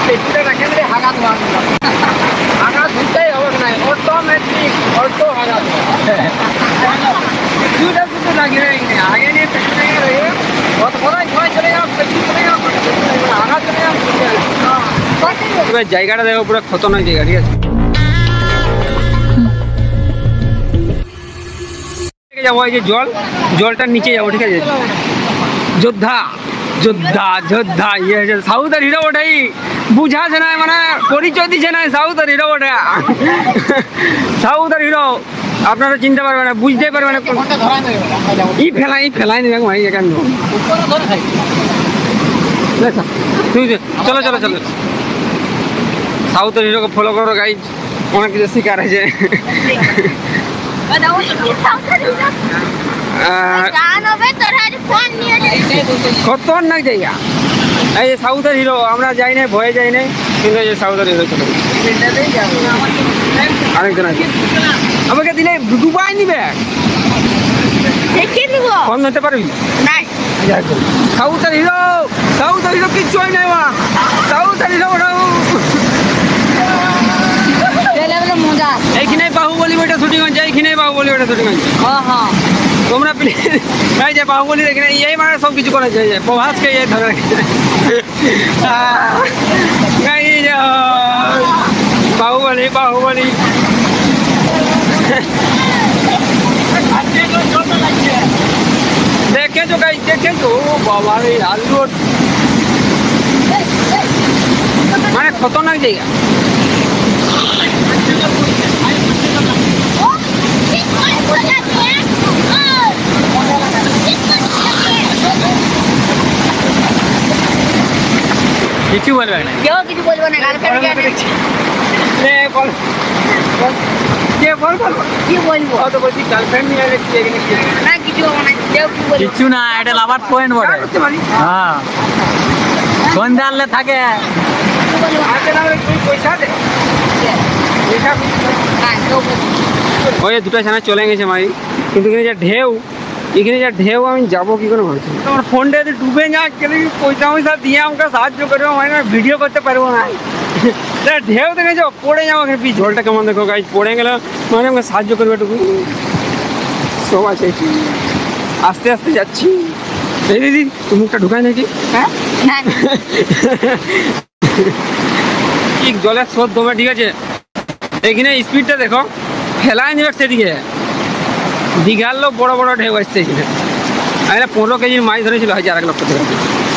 পেটুটা রাখে দিলে হাগা ধোয়া হাগা ধুতেই হবে না অটোমেটিক অটো হাগা কিছুটা শুধু লাগে আগে নিয়ে পেটু নিয়ে রয়ে কোথায় ধোয়া চলে যাও পেটু চলে যাও হাগা চলে যাও। এবার জায়গাটা দেখো পুরো খতরনাক জায়গা, ঠিক আছে। যাবো এই যে জলটার নিচে যাবো, ঠিক আছে। যোদ্ধা যোদ্ধা যোদ্ধা ইয়ে হয়েছে সাউথের হিরো ওটাই বুঝাছে না, মানে পরিচয় দিচ্ছে না সাউথের হিরো ওটা। সাউথের হিরো আপনারা চিনতে পারবেন না, বুঝতে পারবেন না। ফেলাই নেবে ভাই কেন। চলো চলো চলো, সাউথের হিরোকে ফলো করো গাইজ, অনেক কিছু শিকার আছে। খতরনাক জায়গা এই যে সাউথের হিরো, আমরা যাই নাই, ভয়ে যাই নাই, কিন্তু এই যে সাউথের হিরো চলে আরেকজন আছে। আমাকে দিলে ডুবাই নিবে, ফোন ধরতে পারবি? সাউথের হিরো, সাউথের হিরো কিচ্ছু হয় নাই, সাউথের হিরো এইখানে বাহুবলী বইটা শুটিং হচ্ছে, এইখানে বাহুবলী বইটা শুটিং হচ্ছে। তোমরা প্লিজ এই যে বাহুবলী এখানে এই মানে সব কিছু করেছে, এই যে প্রভাসকে এই ধরে রেখেছে। বাহুবলী বাহুবলী দেখেছো গাইজ, দেখেছো বাবা এই আলু মানে খতরনাক জায়গা। কিছু বলবে না, কেউ কিছু বলবে না। কিছু না, এটা লাভার পয়েন্ট বটে। হ্যাঁ সন্ধ্যা আনলে থাকে। ওই দুটো ছানা চলে গেছে মাই, কিন্তু এখানে যা ঢেউ, এখানে যা ঢেউ আমি যাবো কি করে ভাবছি। তোমার ফোনটা যদি ডুবে যায়, পয়সা পয়সা দিয়ে আমাকে সাহায্য করবে, মানে ভিডিও করতে পারবো না। ঢেউ দেখে যাও, পড়ে যাও এখানে। জলটা কেমন দেখো গাইজ, পড়ে গেলে মানে আমাকে সাহায্য করবে একটু। সব আছে, আস্তে আস্তে যাচ্ছি। এই দিদি তুমি মুখটা ঢুকায় নাকি? হ্যাঁ ঠিক জলের স্রোত দমে, ঠিক আছে। এখানে স্পিডটা দেখো, ফেলায় নেবে সেদিকে। দীঘার লোক বড় বড় ঢেউ আসছে এখানে। 15 কেজির মাছ ধরেছিল, হয়তো 1 লক্ষ টাকা।